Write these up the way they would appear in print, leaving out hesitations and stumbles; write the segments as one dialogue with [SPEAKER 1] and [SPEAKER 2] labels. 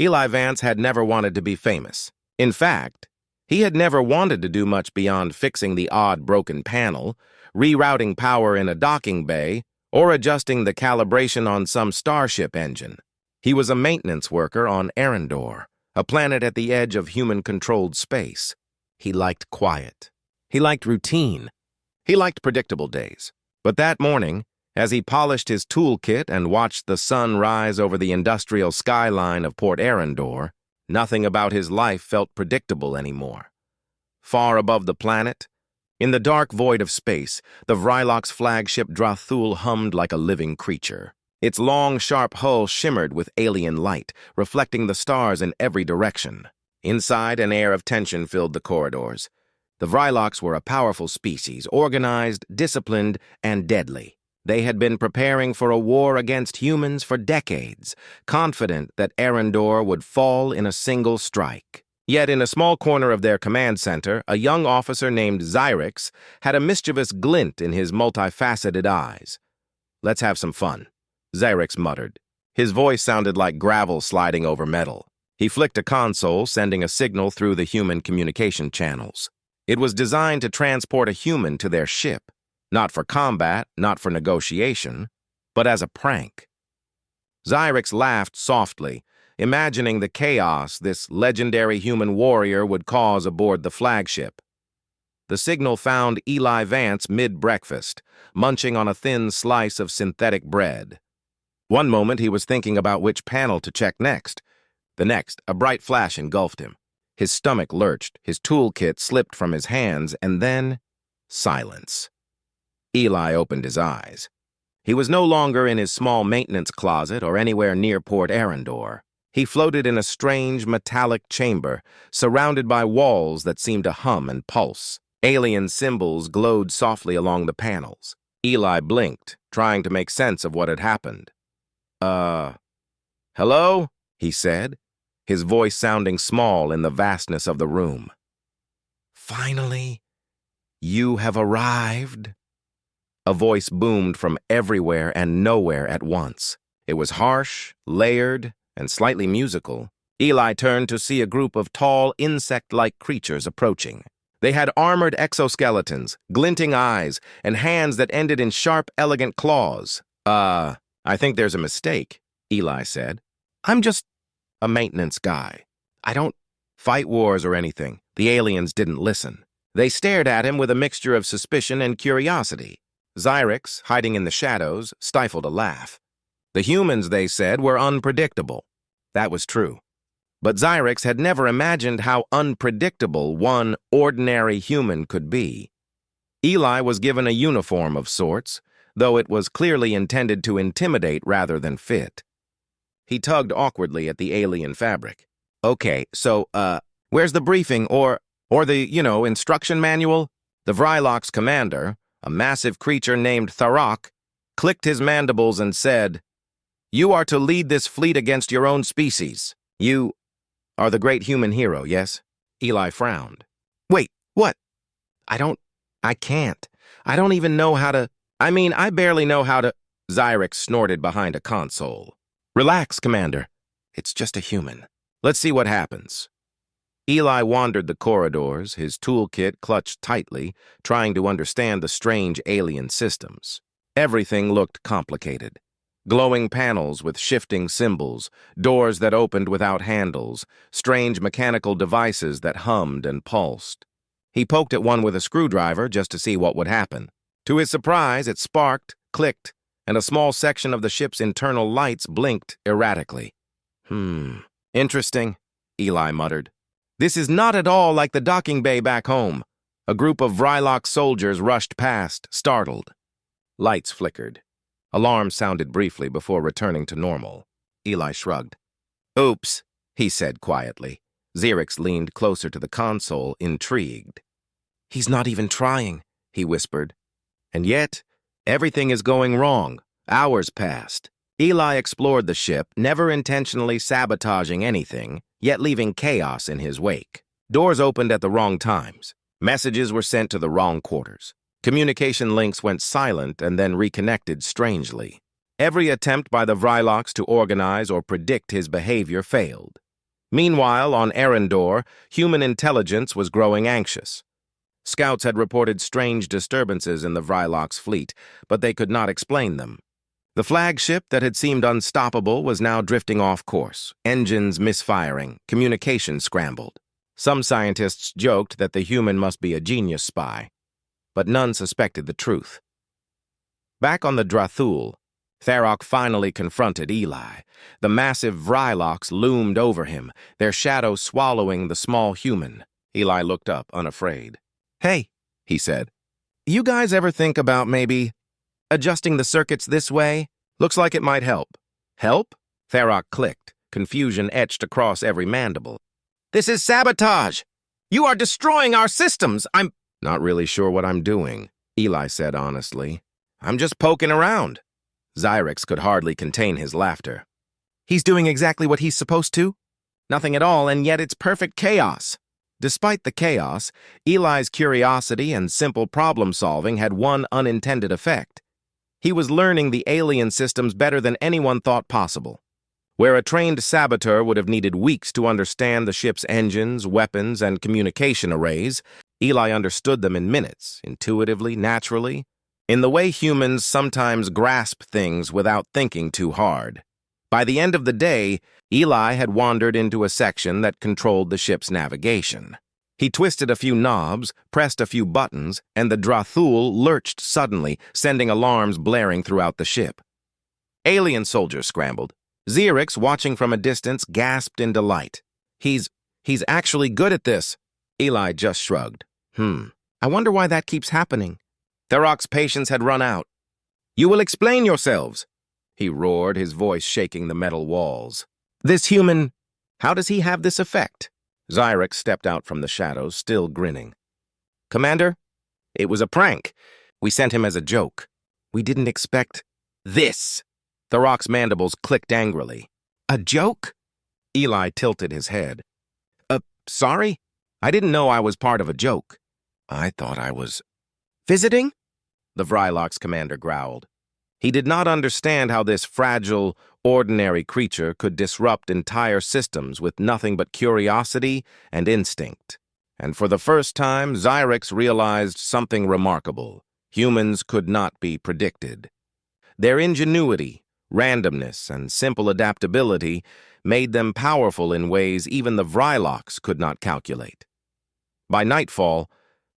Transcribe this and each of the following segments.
[SPEAKER 1] Eli Vance had never wanted to be famous. In fact, he had never wanted to do much beyond fixing the odd broken panel, rerouting power in a docking bay, or adjusting the calibration on some starship engine. He was a maintenance worker on Arendor, a planet at the edge of human-controlled space. He liked quiet. He liked routine. He liked predictable days. But that morning, as he polished his toolkit and watched the sun rise over the industrial skyline of Port Arendor, nothing about his life felt predictable anymore. Far above the planet, in the dark void of space, the Vrylock's flagship Drathul hummed like a living creature. Its long, sharp hull shimmered with alien light, reflecting the stars in every direction. Inside, an air of tension filled the corridors. The Vrylocks were a powerful species, organized, disciplined, and deadly. They had been preparing for a war against humans for decades, confident that Arendor would fall in a single strike. Yet in a small corner of their command center, a young officer named Xyrix had a mischievous glint in his multifaceted eyes. "Let's have some fun," Xyrix muttered. His voice sounded like gravel sliding over metal. He flicked a console, sending a signal through the human communication channels. It was designed to transport a human to their ship. Not for combat, not for negotiation, but as a prank. Xyrix laughed softly, imagining the chaos this legendary human warrior would cause aboard the flagship. The signal found Eli Vance mid-breakfast, munching on a thin slice of synthetic bread. One moment he was thinking about which panel to check next. The next, a bright flash engulfed him. His stomach lurched, his toolkit slipped from his hands, and then silence. Eli opened his eyes. He was no longer in his small maintenance closet or anywhere near Port Arendor. He floated in a strange metallic chamber, surrounded by walls that seemed to hum and pulse. Alien symbols glowed softly along the panels. Eli blinked, trying to make sense of what had happened. Hello?" he said, his voice sounding small in the vastness of the room. "Finally, you have arrived." A voice boomed from everywhere and nowhere at once. It was harsh, layered, and slightly musical. Eli turned to see a group of tall, insect-like creatures approaching. They had armored exoskeletons, glinting eyes, and hands that ended in sharp, elegant claws. I think there's a mistake," Eli said. "I'm just a maintenance guy. I don't fight wars or anything." The aliens didn't listen. They stared at him with a mixture of suspicion and curiosity. Xyrix, hiding in the shadows, stifled a laugh. The humans, they said, were unpredictable. That was true. But Xyrix had never imagined how unpredictable one ordinary human could be. Eli was given a uniform of sorts, though it was clearly intended to intimidate rather than fit. He tugged awkwardly at the alien fabric. "Okay, so, where's the briefing or the, instruction manual?" The Vrylock's commander, a massive creature named Tharok, clicked his mandibles and said, "You are to lead this fleet against your own species. You are the great human hero, yes?" Eli frowned. "Wait, what? I can't. I don't even know how to, I barely know how to," Xyrix snorted behind a console. "Relax, Commander. It's just a human. Let's see what happens." Eli wandered the corridors, his toolkit clutched tightly, trying to understand the strange alien systems. Everything looked complicated. Glowing panels with shifting symbols, doors that opened without handles, strange mechanical devices that hummed and pulsed. He poked at one with a screwdriver just to see what would happen. To his surprise, it sparked, clicked, and a small section of the ship's internal lights blinked erratically. Interesting," Eli muttered. "This is not at all like the docking bay back home." A group of Vrylock soldiers rushed past, startled. Lights flickered. Alarms sounded briefly before returning to normal. Eli shrugged. "Oops," he said quietly. Xyrix leaned closer to the console, intrigued. "He's not even trying," he whispered. And yet, everything is going wrong. Hours passed. Eli explored the ship, never intentionally sabotaging anything, yet leaving chaos in his wake. Doors opened at the wrong times. Messages were sent to the wrong quarters. Communication links went silent and then reconnected strangely. Every attempt by the Vrylocks to organize or predict his behavior failed. Meanwhile, on Arendor, human intelligence was growing anxious. Scouts had reported strange disturbances in the Vrylock's fleet, but they could not explain them. The flagship that had seemed unstoppable was now drifting off course, engines misfiring, communication scrambled. Some scientists joked that the human must be a genius spy, but none suspected the truth. Back on the Drathul, Tharok finally confronted Eli. The massive Vrylocks loomed over him, their shadow swallowing the small human. Eli looked up, unafraid. "Hey," he said, "you guys ever think about maybe adjusting the circuits this way? Looks like it might help." "Help?" Tharok clicked, confusion etched across every mandible. "This is sabotage! You are destroying our systems! I'm not really sure what I'm doing," Eli said honestly. "I'm just poking around." Xyrix could hardly contain his laughter. "He's doing exactly what he's supposed to? Nothing at all, and yet it's perfect chaos." Despite the chaos, Eli's curiosity and simple problem-solving had one unintended effect. He was learning the alien systems better than anyone thought possible. Where a trained saboteur would have needed weeks to understand the ship's engines, weapons, and communication arrays, Eli understood them in minutes, intuitively, naturally, in the way humans sometimes grasp things without thinking too hard. By the end of the day, Eli had wandered into a section that controlled the ship's navigation. He twisted a few knobs, pressed a few buttons, and the Drathul lurched suddenly, sending alarms blaring throughout the ship. Alien soldiers scrambled. Xyrix, watching from a distance, gasped in delight. He's actually good at this." Eli just shrugged. I wonder why that keeps happening." Tharok's patience had run out. "You will explain yourselves," he roared, his voice shaking the metal walls. "This human, how does he have this effect?" Xyrix stepped out from the shadows, still grinning. "Commander, it was a prank. We sent him as a joke. We didn't expect this." Tharok's mandibles clicked angrily. "A joke?" Eli tilted his head. Sorry? I didn't know I was part of a joke. I thought I was visiting?" The Vrylock's commander growled. He did not understand how this fragile, ordinary creature could disrupt entire systems with nothing but curiosity and instinct. And for the first time, Xyrix realized something remarkable. Humans could not be predicted. Their ingenuity, randomness, and simple adaptability made them powerful in ways even the Vrylocks could not calculate. By nightfall,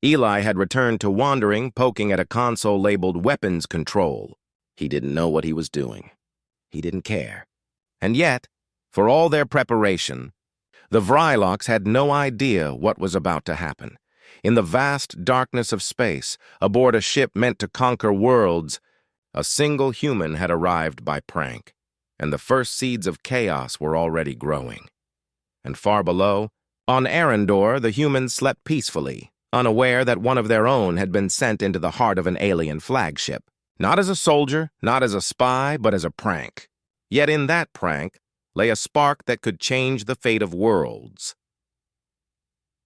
[SPEAKER 1] Eli had returned to wandering, poking at a console labeled Weapons Control. He didn't know what he was doing. He didn't care. And yet, for all their preparation, the Vrylocks had no idea what was about to happen. In the vast darkness of space, aboard a ship meant to conquer worlds, a single human had arrived by prank, and the first seeds of chaos were already growing. And far below, on Arendor, the humans slept peacefully, unaware that one of their own had been sent into the heart of an alien flagship. Not as a soldier, not as a spy, but as a prank. Yet in that prank lay a spark that could change the fate of worlds.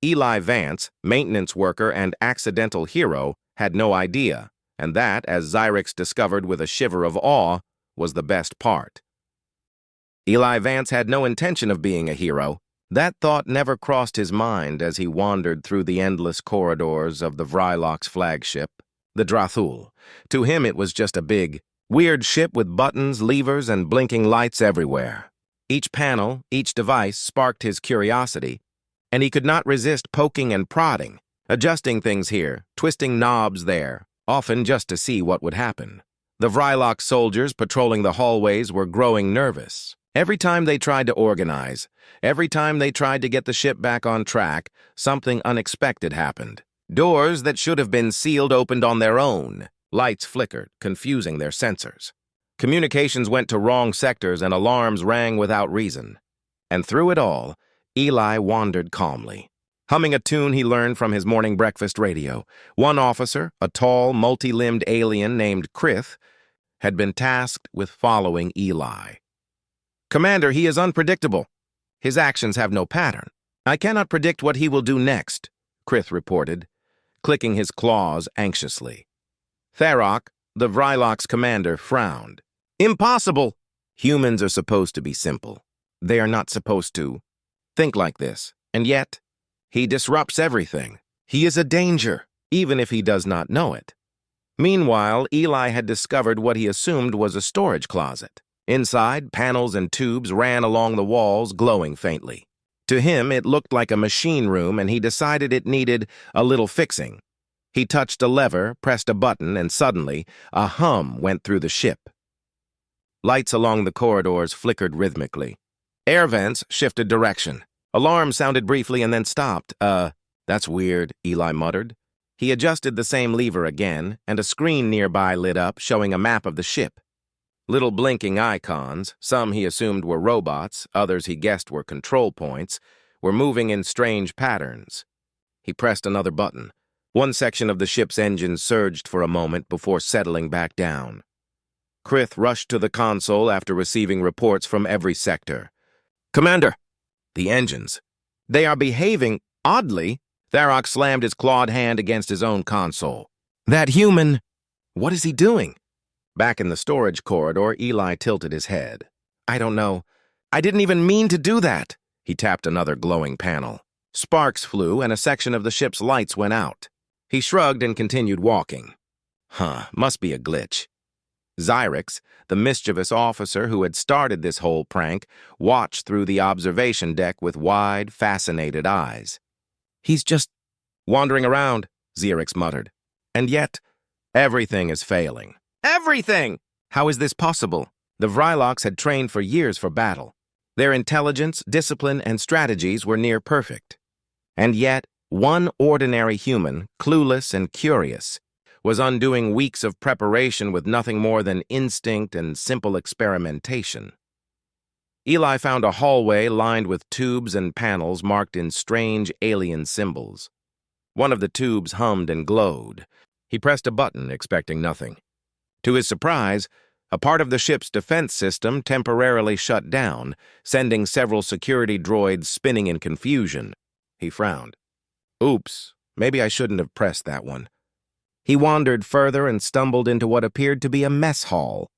[SPEAKER 1] Eli Vance, maintenance worker and accidental hero, had no idea, and that, as Xyrix discovered with a shiver of awe, was the best part. Eli Vance had no intention of being a hero. That thought never crossed his mind as he wandered through the endless corridors of the Vrylock's flagship, the Drathul. To him it was just a big, weird ship with buttons, levers, and blinking lights everywhere. Each panel, each device sparked his curiosity, and he could not resist poking and prodding, adjusting things here, twisting knobs there, often just to see what would happen. The Vrylock soldiers patrolling the hallways were growing nervous. Every time they tried to organize, every time they tried to get the ship back on track, something unexpected happened. Doors that should have been sealed opened on their own. Lights flickered, confusing their sensors. Communications went to wrong sectors and alarms rang without reason. And through it all, Eli wandered calmly, humming a tune he learned from his morning breakfast radio. One officer, a tall, multi-limbed alien named Krith, had been tasked with following Eli. "Commander, he is unpredictable. His actions have no pattern. I cannot predict what he will do next," Krith reported, clicking his claws anxiously. Tharok, the Vrylock's commander, frowned. "Impossible! Humans are supposed to be simple. They are not supposed to think like this, and yet, he disrupts everything. He is a danger, even if he does not know it. Meanwhile, Eli had discovered what he assumed was a storage closet. Inside, panels and tubes ran along the walls, glowing faintly. To him, it looked like a machine room, and he decided it needed a little fixing. He touched a lever, pressed a button, and suddenly, a hum went through the ship. Lights along the corridors flickered rhythmically. Air vents shifted direction. Alarms sounded briefly and then stopped. That's weird, Eli muttered. He adjusted the same lever again, and a screen nearby lit up, showing a map of the ship. Little blinking icons, some he assumed were robots, others he guessed were control points, were moving in strange patterns. He pressed another button. One section of the ship's engine surged for a moment before settling back down. Krith rushed to the console after receiving reports from every sector. "Commander!" "The engines. They are behaving oddly." Tharok slammed his clawed hand against his own console. "That human, what is he doing?" Back in the storage corridor, Eli tilted his head. "I don't know. I didn't even mean to do that." He tapped another glowing panel. Sparks flew, and a section of the ship's lights went out. He shrugged and continued walking. Must be a glitch. Xyrix, the mischievous officer who had started this whole prank, watched through the observation deck with wide, fascinated eyes. "He's just wandering around," Xyrix muttered. "And yet, everything is failing." Everything! How is this possible? The Vryloks had trained for years for battle. Their intelligence, discipline, and strategies were near perfect. And yet, one ordinary human, clueless and curious, was undoing weeks of preparation with nothing more than instinct and simple experimentation. Eli found a hallway lined with tubes and panels marked in strange alien symbols. One of the tubes hummed and glowed. He pressed a button, expecting nothing. To his surprise, a part of the ship's defense system temporarily shut down, sending several security droids spinning in confusion. He frowned. "Oops, maybe I shouldn't have pressed that one." He wandered further and stumbled into what appeared to be a mess hall.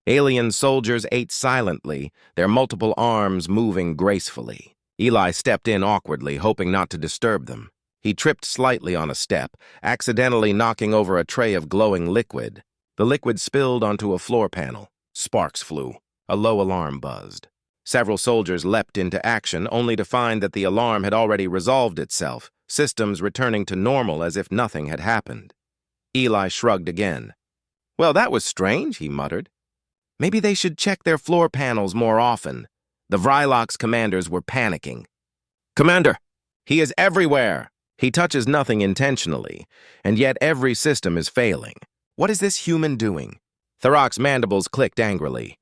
[SPEAKER 1] Alien soldiers ate silently, their multiple arms moving gracefully. Eli stepped in awkwardly, hoping not to disturb them. He tripped slightly on a step, accidentally knocking over a tray of glowing liquid. The liquid spilled onto a floor panel. Sparks flew. A low alarm buzzed. Several soldiers leapt into action, only to find that the alarm had already resolved itself, systems returning to normal as if nothing had happened. Eli shrugged again. "Well, that was strange," he muttered. "Maybe they should check their floor panels more often." The Vryloks commanders were panicking. "Commander, he is everywhere!" He touches nothing intentionally, and yet every system is failing. What is this human doing? Tharok's mandibles clicked angrily.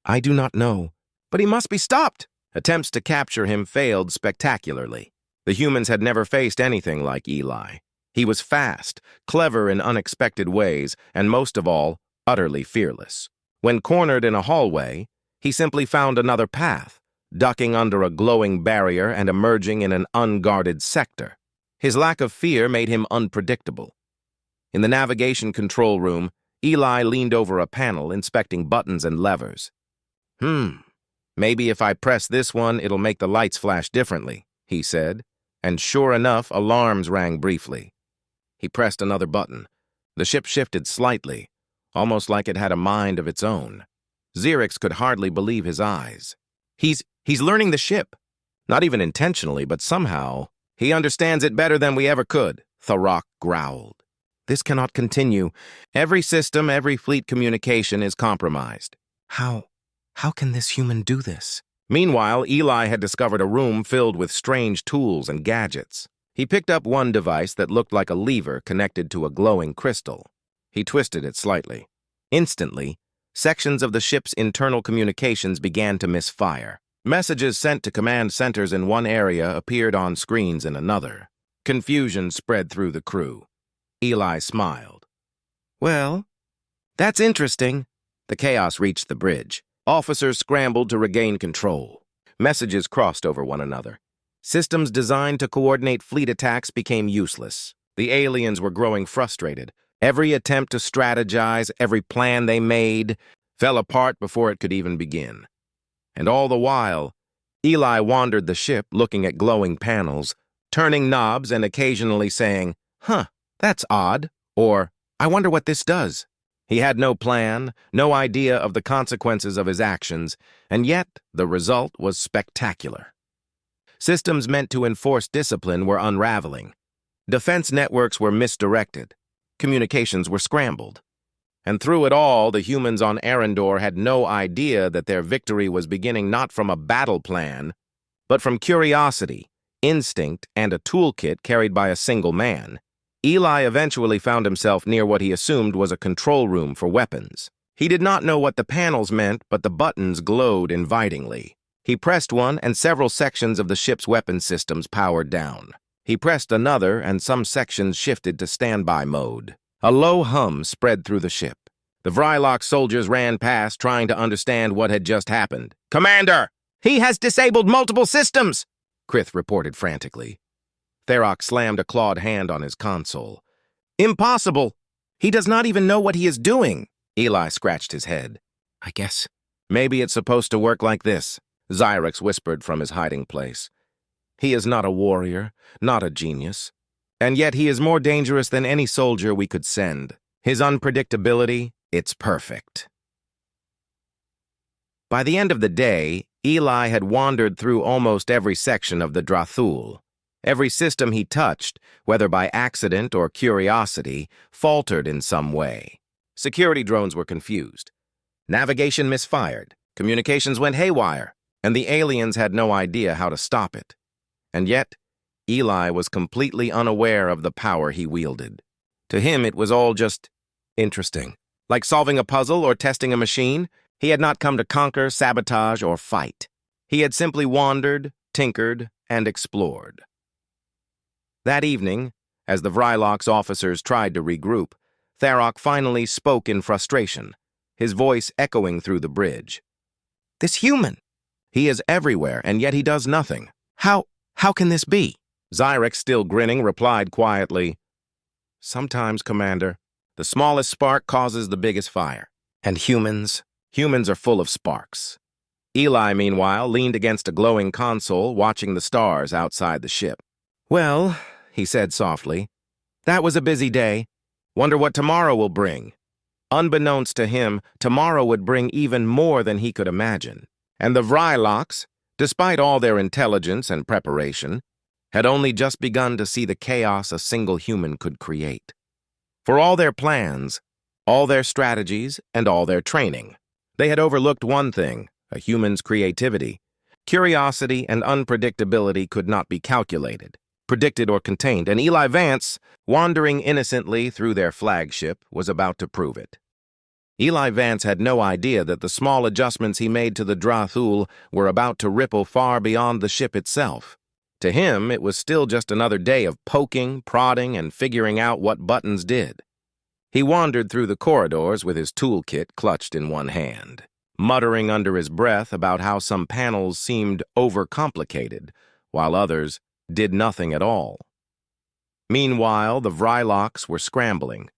[SPEAKER 1] "I do not know, but he must be stopped." Attempts to capture him failed spectacularly. The humans had never faced anything like Eli. He was fast, clever in unexpected ways, and most of all, utterly fearless. When cornered in a hallway, he simply found another path, ducking under a glowing barrier and emerging in an unguarded sector. His lack of fear made him unpredictable. In the navigation control room, Eli leaned over a panel, inspecting buttons and levers. Maybe if I press this one, it'll make the lights flash differently," he said, and sure enough, alarms rang briefly. He pressed another button. The ship shifted slightly, almost like it had a mind of its own. Xyrix could hardly believe his eyes. He's learning the ship. Not even intentionally, but somehow, he understands it better than we ever could," Tharok growled. "This cannot continue. Every system, every fleet communication is compromised." How can this human do this? Meanwhile, Eli had discovered a room filled with strange tools and gadgets. He picked up one device that looked like a lever connected to a glowing crystal. He twisted it slightly. Instantly, sections of the ship's internal communications began to misfire. Messages sent to command centers in one area appeared on screens in another. Confusion spread through the crew. Eli smiled. "Well, that's interesting." The chaos reached the bridge. Officers scrambled to regain control. Messages crossed over one another. Systems designed to coordinate fleet attacks became useless. The aliens were growing frustrated. Every attempt to strategize, every plan they made, fell apart before it could even begin. And all the while, Eli wandered the ship, looking at glowing panels, turning knobs and occasionally saying, "Huh, that's odd," or "I wonder what this does." He had no plan, no idea of the consequences of his actions, and yet the result was spectacular. Systems meant to enforce discipline were unraveling. Defense networks were misdirected. Communications were scrambled. And through it all, the humans on Arendor had no idea that their victory was beginning not from a battle plan, but from curiosity, instinct, and a toolkit carried by a single man. Eli eventually found himself near what he assumed was a control room for weapons. He did not know what the panels meant, but the buttons glowed invitingly. He pressed one, and several sections of the ship's weapon systems powered down. He pressed another, and some sections shifted to standby mode. A low hum spread through the ship. The Vrylock soldiers ran past, trying to understand what had just happened. "Commander! He has disabled multiple systems!" Krith reported frantically. Tharok slammed a clawed hand on his console. "Impossible! He does not even know what he is doing!" Eli scratched his head. "I guess maybe it's supposed to work like this," Xyrex whispered from his hiding place. "He is not a warrior, not a genius. And yet he is more dangerous than any soldier we could send. His unpredictability, it's perfect." By the end of the day, Eli had wandered through almost every section of the Drathul. Every system he touched, whether by accident or curiosity, faltered in some way. Security drones were confused. Navigation misfired. Communications went haywire, and the aliens had no idea how to stop it. And yet, Eli was completely unaware of the power he wielded. To him, it was all just interesting. Like solving a puzzle or testing a machine, he had not come to conquer, sabotage, or fight. He had simply wandered, tinkered, and explored. That evening, as the Vrylock's officers tried to regroup, Tharok finally spoke in frustration, his voice echoing through the bridge. "This human! He is everywhere, and yet he does nothing. How can this be?" Xyrex, still grinning, replied quietly, "Sometimes, Commander, the smallest spark causes the biggest fire. And humans are full of sparks." Eli, meanwhile, leaned against a glowing console, watching the stars outside the ship. "Well," he said softly, "that was a busy day. Wonder what tomorrow will bring." Unbeknownst to him, tomorrow would bring even more than he could imagine. And the Vrylocks, despite all their intelligence and preparation, had only just begun to see the chaos a single human could create. For all their plans, all their strategies, and all their training, they had overlooked one thing: a human's creativity. Curiosity and unpredictability could not be calculated, predicted, or contained, and Eli Vance, wandering innocently through their flagship, was about to prove it. Eli Vance had no idea that the small adjustments he made to the Drathul were about to ripple far beyond the ship itself. To him, it was still just another day of poking, prodding, and figuring out what buttons did. He wandered through the corridors with his toolkit clutched in one hand, muttering under his breath about how some panels seemed overcomplicated, while others did nothing at all. Meanwhile, the Vrylocks were scrambling.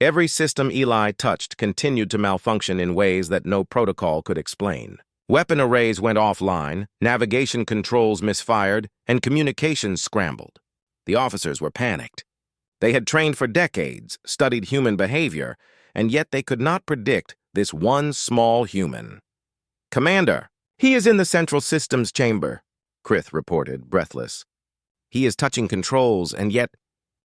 [SPEAKER 1] Every system Eli touched continued to malfunction in ways that no protocol could explain. Weapon arrays went offline, navigation controls misfired, and communications scrambled. The officers were panicked. They had trained for decades, studied human behavior, and yet they could not predict this one small human. "Commander, he is in the central systems chamber," Krith reported, breathless. "He is touching controls, and yet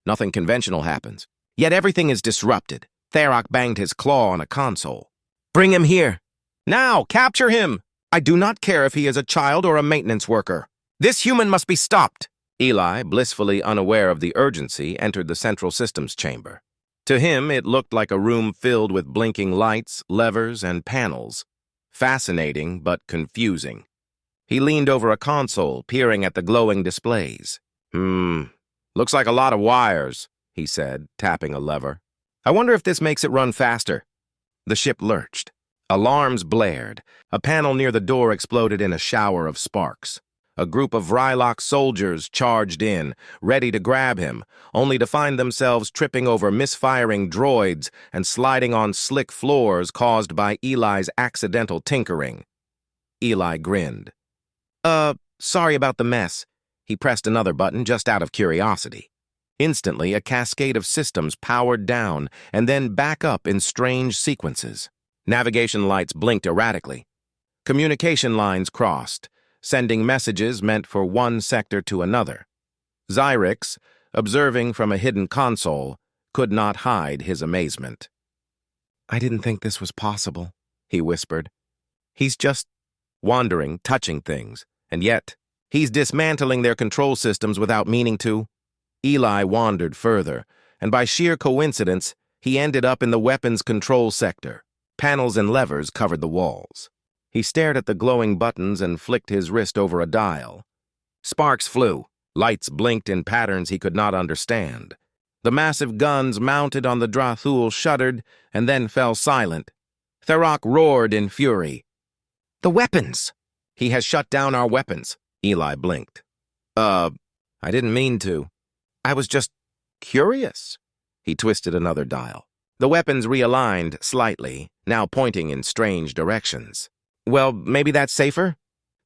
[SPEAKER 1] nothing conventional happens. Yet everything is disrupted." Tharok banged his claw on a console. "Bring him here. Now, capture him! I do not care if he is a child or a maintenance worker. This human must be stopped." Eli, blissfully unaware of the urgency, entered the central systems chamber. To him, it looked like a room filled with blinking lights, levers, and panels. Fascinating, but confusing. He leaned over a console, peering at the glowing displays. Looks like a lot of wires," he said, tapping a lever. "I wonder if this makes it run faster." The ship lurched. Alarms blared. A panel near the door exploded in a shower of sparks. A group of Vrylock soldiers charged in, ready to grab him, only to find themselves tripping over misfiring droids and sliding on slick floors caused by Eli's accidental tinkering. Eli grinned. Sorry about the mess. He pressed another button just out of curiosity. Instantly, a cascade of systems powered down and then back up in strange sequences. Navigation lights blinked erratically. Communication lines crossed, sending messages meant for one sector to another. Xyrix, observing from a hidden console, could not hide his amazement. "I didn't think this was possible," he whispered. "He's just wandering, touching things, and yet he's dismantling their control systems without meaning to." Eli wandered further, and by sheer coincidence, he ended up in the weapons control sector. Panels and levers covered the walls. He stared at the glowing buttons and flicked his wrist over a dial. Sparks flew. Lights blinked in patterns he could not understand. The massive guns mounted on the Drathul shuddered and then fell silent. Tharok roared in fury. "The weapons! He has shut down our weapons." Eli blinked. I didn't mean to. I was just curious." He twisted another dial. The weapons realigned slightly, now pointing in strange directions. "Well, maybe that's safer?"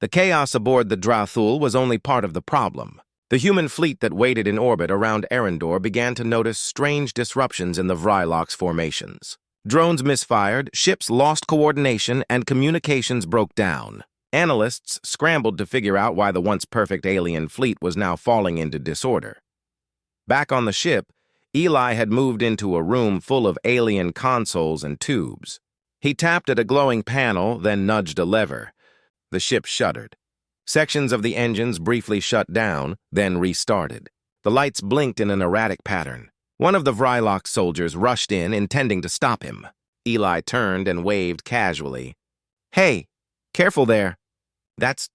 [SPEAKER 1] The chaos aboard the Drathul was only part of the problem. The human fleet that waited in orbit around Arendor began to notice strange disruptions in the Vrylox formations. Drones misfired, ships lost coordination, and communications broke down. Analysts scrambled to figure out why the once perfect alien fleet was now falling into disorder. Back on the ship, Eli had moved into a room full of alien consoles and tubes. He tapped at a glowing panel, then nudged a lever. The ship shuddered. Sections of the engines briefly shut down, then restarted. The lights blinked in an erratic pattern. One of the Vrylox soldiers rushed in, intending to stop him. Eli turned and waved casually. "Hey, careful there." "That's,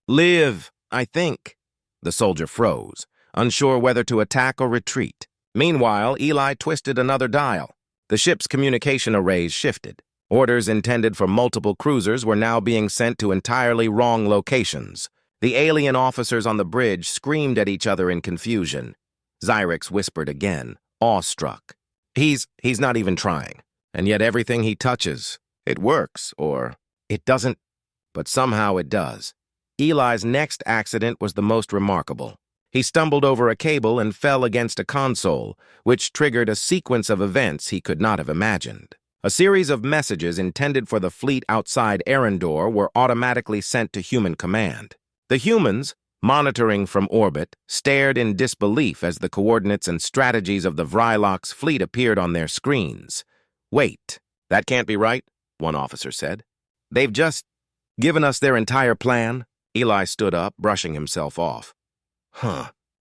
[SPEAKER 1] Liv, I think." The soldier froze, unsure whether to attack or retreat. Meanwhile, Eli twisted another dial. The ship's communication arrays shifted. Orders intended for multiple cruisers were now being sent to entirely wrong locations. The alien officers on the bridge screamed at each other in confusion. Xyrix whispered again, awestruck. He's not even trying. And yet everything he touches, it works, or it doesn't, but somehow it does. Eli's next accident was the most remarkable. He stumbled over a cable and fell against a console, which triggered a sequence of events he could not have imagined. A series of messages intended for the fleet outside Arendor were automatically sent to human command. The humans, monitoring from orbit, stared in disbelief as the coordinates and strategies of the Vrylox fleet appeared on their screens. "Wait, that can't be right," one officer said. "They've just given us their entire plan." Eli stood up, brushing himself off.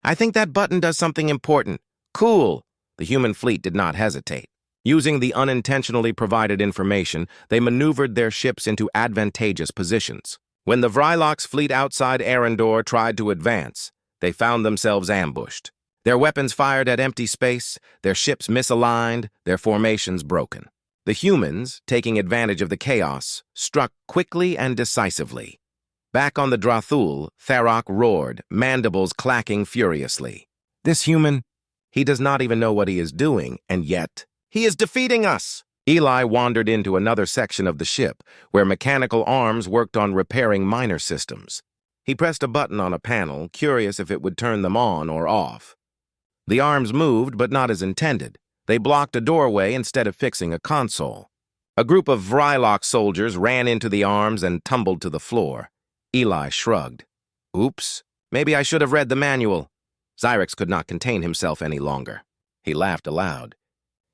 [SPEAKER 1] I think that button does something important." "Cool." The human fleet did not hesitate. Using the unintentionally provided information, they maneuvered their ships into advantageous positions. When the Vrylox fleet outside Arendor tried to advance, they found themselves ambushed. Their weapons fired at empty space, their ships misaligned, their formations broken. The humans, taking advantage of the chaos, struck quickly and decisively. Back on the Drathul, Tharok roared, mandibles clacking furiously. "This human, he does not even know what he is doing, and yet he is defeating us!" Eli wandered into another section of the ship, where mechanical arms worked on repairing minor systems. He pressed a button on a panel, curious if it would turn them on or off. The arms moved, but not as intended. They blocked a doorway instead of fixing a console. A group of Vrylox soldiers ran into the arms and tumbled to the floor. Eli shrugged. "Oops, maybe I should have read the manual." Xyrix could not contain himself any longer. He laughed aloud.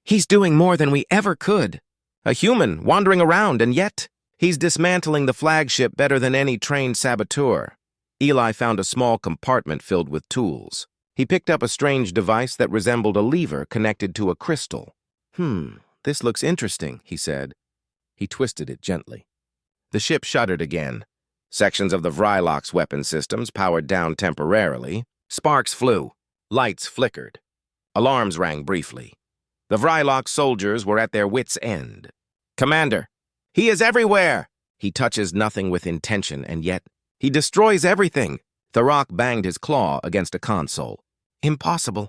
[SPEAKER 1] "He's doing more than we ever could. A human wandering around, and yet he's dismantling the flagship better than any trained saboteur." Eli found a small compartment filled with tools. He picked up a strange device that resembled a lever connected to a crystal. This looks interesting," he said. He twisted it gently. The ship shuddered again. Sections of the Vrylox weapon systems powered down temporarily. Sparks flew. Lights flickered. Alarms rang briefly. The Vrylox soldiers were at their wits' end. "Commander, he is everywhere!" "He touches nothing with intention, and yet he destroys everything." Tharok banged his claw against a console. "Impossible.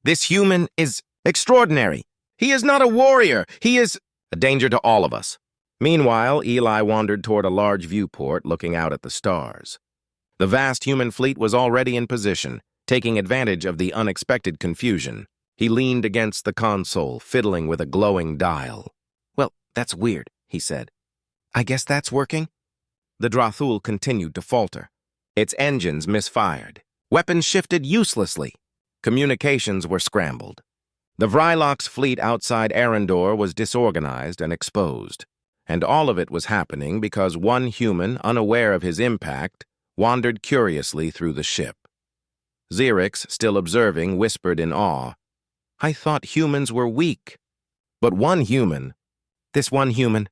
[SPEAKER 1] This human is extraordinary. He is not a warrior. He is a danger to all of us." Meanwhile, Eli wandered toward a large viewport looking out at the stars. The vast human fleet was already in position, taking advantage of the unexpected confusion. He leaned against the console, fiddling with a glowing dial. "Well, that's weird," he said. "I guess that's working?" The Drathul continued to falter. Its engines misfired. Weapons shifted uselessly. Communications were scrambled. The Vrylok's fleet outside Arendor was disorganized and exposed. And all of it was happening because one human, unaware of his impact, wandered curiously through the ship. Xerix, still observing, whispered in awe, "I thought humans were weak." But this one human,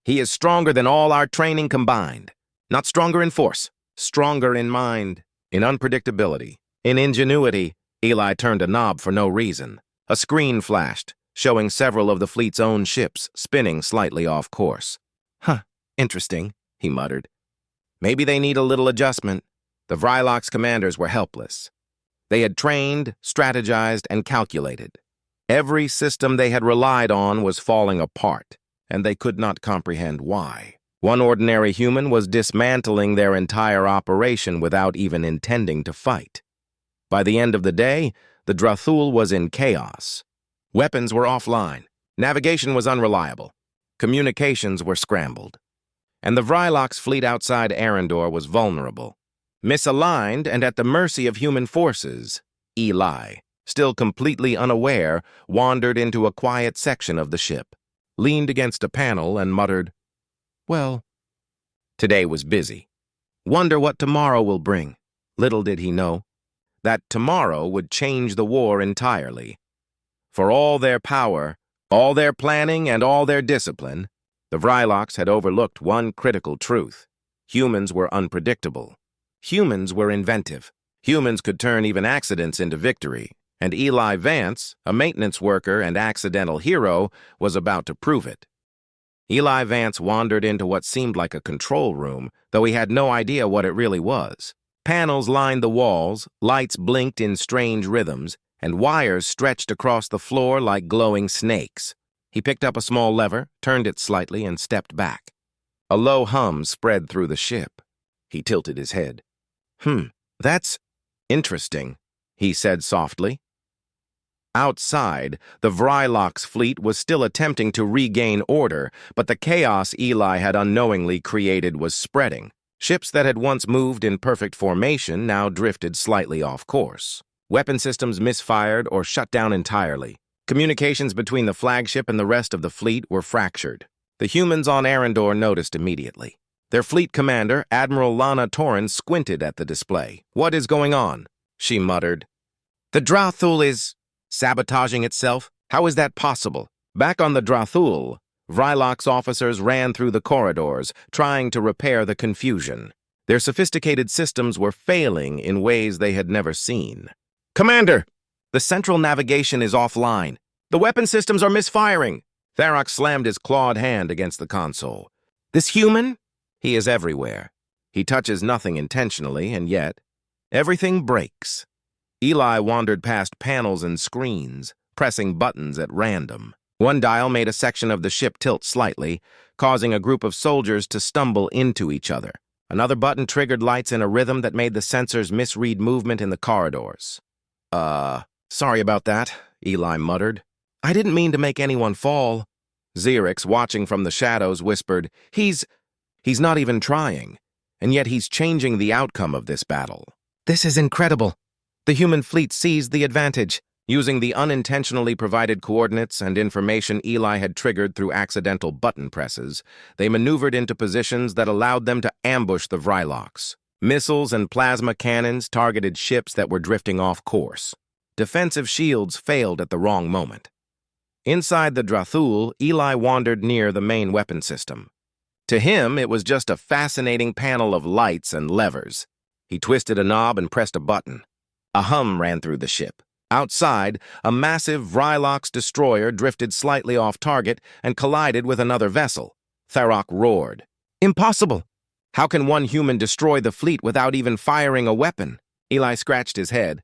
[SPEAKER 1] he is stronger than all our training combined. Not stronger in force, stronger in mind, in unpredictability, in ingenuity. Eli turned a knob for no reason. A screen flashed, showing several of the fleet's own ships spinning slightly off course. "Huh, interesting," he muttered. "Maybe they need a little adjustment." The Vrylok's commanders were helpless. They had trained, strategized, and calculated. Every system they had relied on was falling apart, and they could not comprehend why. One ordinary human was dismantling their entire operation without even intending to fight. By the end of the day, the Drathul was in chaos. Weapons were offline. Navigation was unreliable. Communications were scrambled. And the Vrylok's fleet outside Arendor was vulnerable. Misaligned and at the mercy of human forces, Eli, still completely unaware, wandered into a quiet section of the ship, leaned against a panel and muttered, "Well, today was busy. Wonder what tomorrow will bring." Little did he know that tomorrow would change the war entirely. For all their power, all their planning, and all their discipline, the Vryloks had overlooked one critical truth. Humans were unpredictable. Humans were inventive. Humans could turn even accidents into victory, and Eli Vance, a maintenance worker and accidental hero, was about to prove it. Eli Vance wandered into what seemed like a control room, though he had no idea what it really was. Panels lined the walls, lights blinked in strange rhythms, and wires stretched across the floor like glowing snakes. He picked up a small lever, turned it slightly, and stepped back. A low hum spread through the ship. He tilted his head. That's interesting," he said softly. Outside, the Vrylok's fleet was still attempting to regain order, but the chaos Eli had unknowingly created was spreading. Ships that had once moved in perfect formation now drifted slightly off course. Weapon systems misfired or shut down entirely. Communications between the flagship and the rest of the fleet were fractured. The humans on Arendor noticed immediately. Their fleet commander, Admiral Lana Torrin, squinted at the display. "What is going on?" she muttered. "The Drathul is sabotaging itself? How is that possible?" Back on the Drathul, Vrylok's officers ran through the corridors, trying to repair the confusion. Their sophisticated systems were failing in ways they had never seen. "Commander! The central navigation is offline. The weapon systems are misfiring." Tharok slammed his clawed hand against the console. "This human? He is everywhere. He touches nothing intentionally, and yet everything breaks." Eli wandered past panels and screens, pressing buttons at random. One dial made a section of the ship tilt slightly, causing a group of soldiers to stumble into each other. Another button triggered lights in a rhythm that made the sensors misread movement in the corridors. Sorry about that," Eli muttered. "I didn't mean to make anyone fall." Xerix, watching from the shadows, whispered, He's not even trying, and yet he's changing the outcome of this battle." "This is incredible." The human fleet seized the advantage. Using the unintentionally provided coordinates and information Eli had triggered through accidental button presses, they maneuvered into positions that allowed them to ambush the Vryloks. Missiles and plasma cannons targeted ships that were drifting off course. Defensive shields failed at the wrong moment. Inside the Drathul, Eli wandered near the main weapon system. To him, it was just a fascinating panel of lights and levers. He twisted a knob and pressed a button. A hum ran through the ship. Outside, a massive Vrylok's destroyer drifted slightly off target and collided with another vessel. Tharok roared. "Impossible! How can one human destroy the fleet without even firing a weapon?" Eli scratched his head.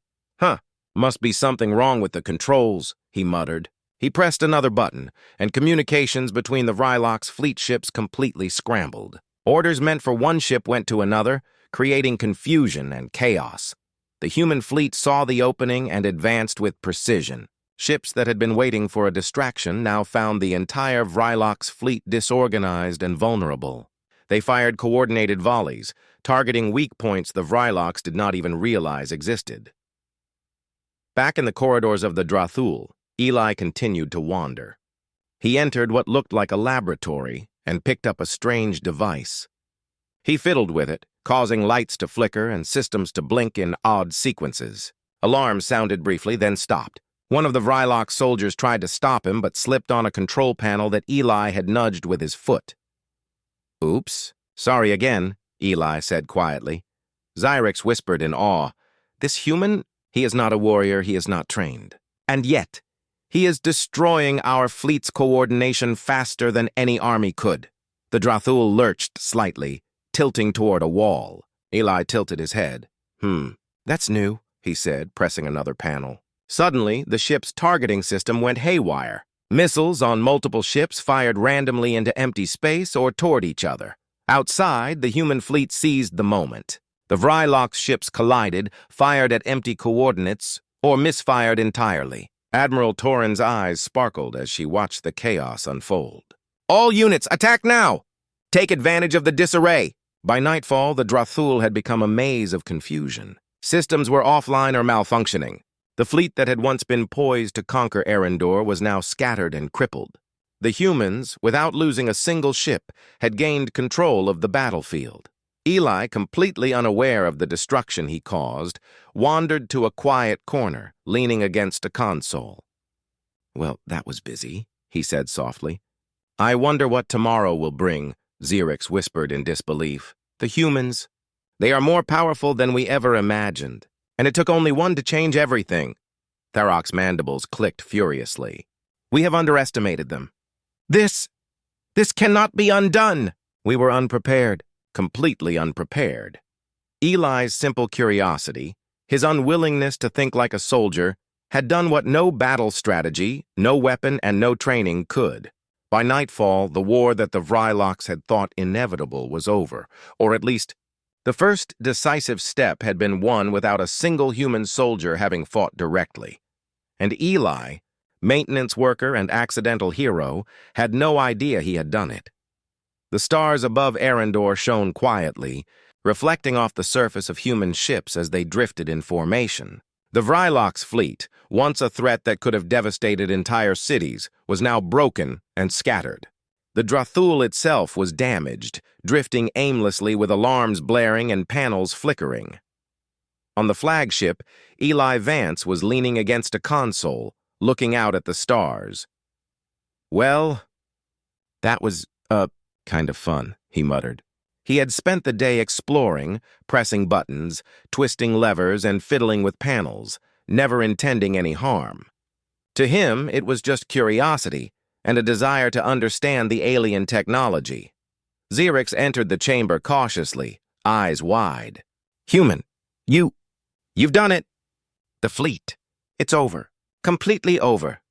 [SPEAKER 1] Must be something wrong with the controls," he muttered. He pressed another button, and communications between the Vrylok's fleet ships completely scrambled. Orders meant for one ship went to another, creating confusion and chaos. The human fleet saw the opening and advanced with precision. Ships that had been waiting for a distraction now found the entire Vrylock's fleet disorganized and vulnerable. They fired coordinated volleys, targeting weak points the Vrylocks did not even realize existed. Back in the corridors of the Drathul, Eli continued to wander. He entered what looked like a laboratory and picked up a strange device. He fiddled with it, causing lights to flicker and systems to blink in odd sequences. Alarms sounded briefly, then stopped. One of the Vrylock soldiers tried to stop him but slipped on a control panel that Eli had nudged with his foot. "Oops, sorry again," Eli said quietly. Xyrix whispered in awe. "This human, he is not a warrior, he is not trained. And yet, he is destroying our fleet's coordination faster than any army could." The Drathul lurched slightly, tilting toward a wall. Eli tilted his head. That's new," he said, pressing another panel. Suddenly, the ship's targeting system went haywire. Missiles on multiple ships fired randomly into empty space or toward each other. Outside, the human fleet seized the moment. The Vrylock's ships collided, fired at empty coordinates, or misfired entirely. Admiral Torin's eyes sparkled as she watched the chaos unfold. "All units, attack now! Take advantage of the disarray!" By nightfall, the Drathul had become a maze of confusion. Systems were offline or malfunctioning. The fleet that had once been poised to conquer Arendor was now scattered and crippled. The humans, without losing a single ship, had gained control of the battlefield. Eli, completely unaware of the destruction he caused, wandered to a quiet corner, leaning against a console. "Well, that was busy," he said softly. "I wonder what tomorrow will bring," Xyrix whispered in disbelief. "The humans, they are more powerful than we ever imagined. And it took only one to change everything." Tharok's mandibles clicked furiously. "We have underestimated them. This cannot be undone." We were unprepared, completely unprepared. Eli's simple curiosity, his unwillingness to think like a soldier, had done what no battle strategy, no weapon, and no training could. By nightfall, the war that the Vrylocks had thought inevitable was over, or at least the first decisive step had been won without a single human soldier having fought directly. And Eli, maintenance worker and accidental hero, had no idea he had done it. The stars above Arendor shone quietly, reflecting off the surface of human ships as they drifted in formation. The Vrylock's fleet, once a threat that could have devastated entire cities, was now broken and scattered. The Drathul itself was damaged, drifting aimlessly with alarms blaring and panels flickering. On the flagship, Eli Vance was leaning against a console, looking out at the stars. "Well, that was, kind of fun," he muttered. He had spent the day exploring, pressing buttons, twisting levers, and fiddling with panels, never intending any harm. To him, it was just curiosity and a desire to understand the alien technology. Xyrix entered the chamber cautiously, eyes wide. "Human, you've done it. The fleet. It's over. Completely over."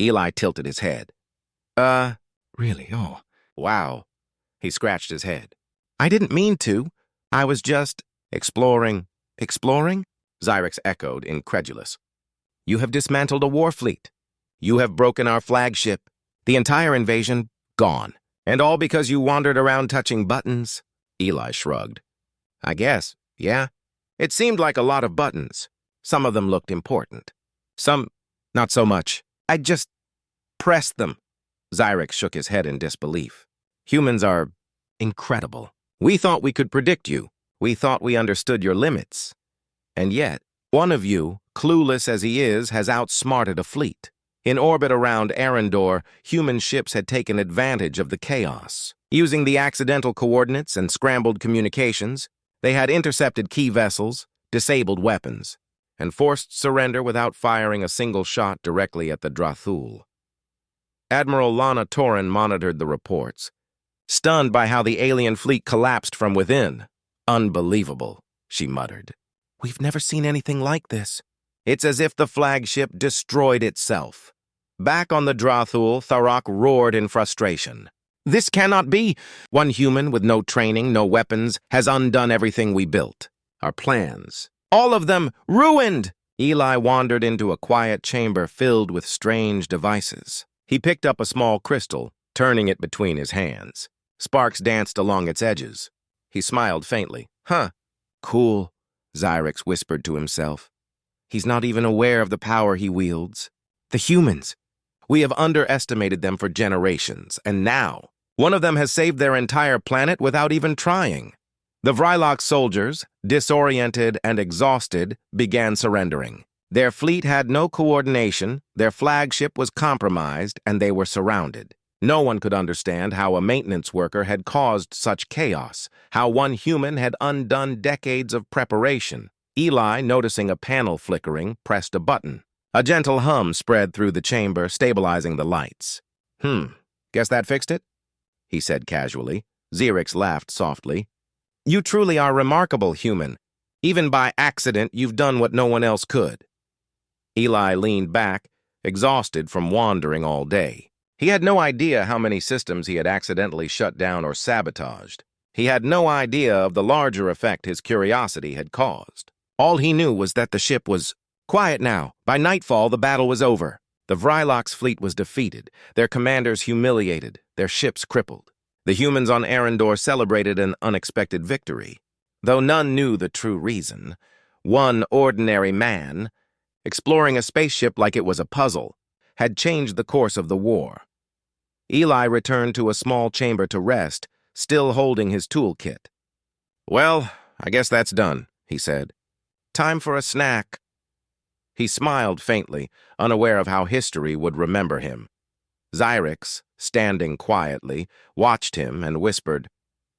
[SPEAKER 1] Eli tilted his head. Really? Oh, wow." He scratched his head. "I didn't mean to. I was just exploring." "Exploring?" Xyrix echoed, incredulous. "You have dismantled a war fleet. You have broken our flagship. The entire invasion, gone. And all because you wandered around touching buttons?" Eli shrugged. "I guess, yeah. It seemed like a lot of buttons. Some of them looked important. Some, not so much. I just pressed them." Xyrix shook his head in disbelief. "Humans are incredible. We thought we could predict you. We thought we understood your limits. And yet, one of you, clueless as he is, has outsmarted a fleet. In orbit around Arendor, human ships had taken advantage of the chaos. Using the accidental coordinates and scrambled communications, they had intercepted key vessels, disabled weapons, and forced surrender without firing a single shot directly at the Drathul." Admiral Lana Torin monitored the reports, stunned by how the alien fleet collapsed from within. "Unbelievable," she muttered. "We've never seen anything like this. It's as if the flagship destroyed itself." Back on the Drathul, Tharok roared in frustration. This cannot be. One human with no training, no weapons, has undone everything we built. Our plans. All of them ruined! Eli wandered into a quiet chamber filled with strange devices. He picked up a small crystal, turning it between his hands. Sparks danced along its edges. He smiled faintly. Huh. Cool, Xyrix whispered to himself. He's not even aware of the power he wields. The humans. We have underestimated them for generations, and now one of them has saved their entire planet without even trying. The Vrylock soldiers, disoriented and exhausted, began surrendering. Their fleet had no coordination, their flagship was compromised, and they were surrounded. No one could understand how a maintenance worker had caused such chaos, how one human had undone decades of preparation. Eli, noticing a panel flickering, pressed a button. A gentle hum spread through the chamber, stabilizing the lights. Guess that fixed it? He said casually. Xyrix laughed softly. You truly are remarkable, human. Even by accident, you've done what no one else could. Eli leaned back, exhausted from wandering all day. He had no idea how many systems he had accidentally shut down or sabotaged. He had no idea of the larger effect his curiosity had caused. All he knew was that the ship was quiet now. By nightfall, the battle was over. The Vrylock's fleet was defeated, their commanders humiliated, their ships crippled. The humans on Arendor celebrated an unexpected victory. Though none knew the true reason, one ordinary man, exploring a spaceship like it was a puzzle, had changed the course of the war. Eli returned to a small chamber to rest, still holding his toolkit. Well, I guess that's done, he said. Time for a snack. He smiled faintly, unaware of how history would remember him. Xyrix, standing quietly, watched him and whispered,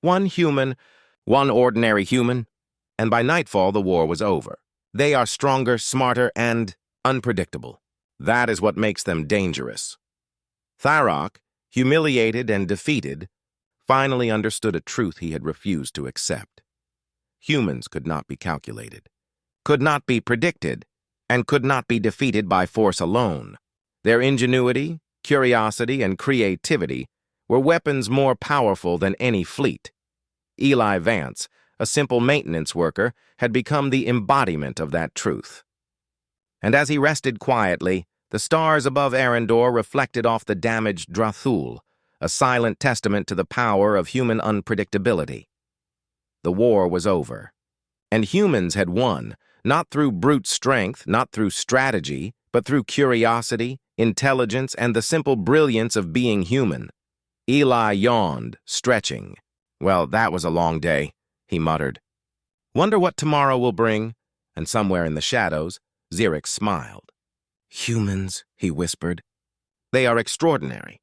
[SPEAKER 1] One human, one ordinary human, and by nightfall the war was over. They are stronger, smarter, and unpredictable. That is what makes them dangerous. Tharok, humiliated and defeated, finally understood a truth he had refused to accept. Humans could not be calculated, could not be predicted, and could not be defeated by force alone. Their ingenuity, curiosity, and creativity were weapons more powerful than any fleet. Eli Vance, a simple maintenance worker, had become the embodiment of that truth. And as he rested quietly, the stars above Arendor reflected off the damaged Drathul, a silent testament to the power of human unpredictability. The war was over, and humans had won, not through brute strength, not through strategy, but through curiosity, intelligence, and the simple brilliance of being human. Eli yawned, stretching. Well, that was a long day, he muttered. Wonder what tomorrow will bring? And somewhere in the shadows, Xyrix smiled. Humans, he whispered. They are extraordinary.